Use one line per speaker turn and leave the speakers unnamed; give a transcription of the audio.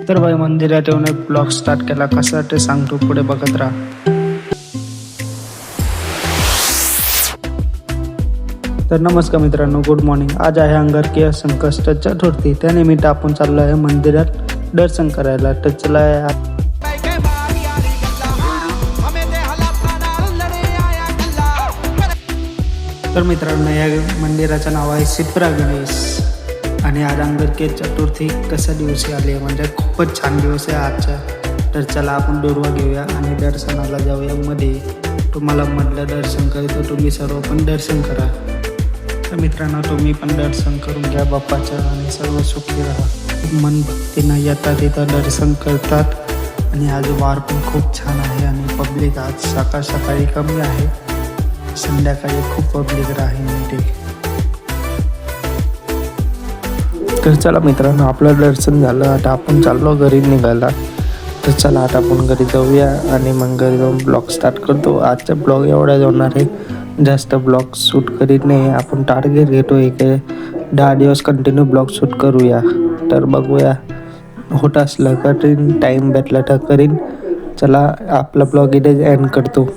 तर बाई मंदिरात येऊन एक ब्लॉग स्टार्ट केला. कसा ते सांगतो, पुढे बघत राहा. तर नमस्कार मित्रांनो, गुड मॉर्निंग. आज आहे अंगारकी संकष्ट चतुर्थी. त्यानिमित्त आपण चाललो आहे मंदिरात दर्शन करायला. तर चला तर मित्रांनो, या मंदिराचं नाव आहे सिप्रा गणेश. आणि आज अंगारकी चतुर्थी कसा दिवस आले, म्हणजे खूपच छान दिवस आहे आजचा. तर चला आपण दुर्वा घेऊया आणि दर्शनाला जाऊया. मध्ये तुम्हाला मधलं दर्शन करतो, तुम्ही सर्व पण दर्शन करा. तर मित्रांनो, तुम्ही पण दर्शन करून घ्या बाप्पाचं आणि सर्व सुखी राहा. मन भक्तीनं येतात, तिथं दर्शन करतात. आणि आज वार पण खूप छान आहे आणि पब्लिक आज सकाळी कमी आहे, संध्याकाळी खूप पब्लिक राहील. तर चला मित्रांनो, आपलं दर्शन झालं. आता आपण चाललो घरी निघायला. तर चला आता आपण घरी जाऊया आणि मग घरी जाऊन ब्लॉग स्टार्ट करतो. आजचा ब्लॉग एवढाच होणार आहे, जास्त ब्लॉग शूट करीत नाही. आपण टार्गेट घेतो एक 10 दिवस कंटिन्यू ब्लॉग शूट करूया. तर बघूया, होत असलं करीन, टाईम भेटला तर करीन. चला आपला ब्लॉग इथे एंड करतो.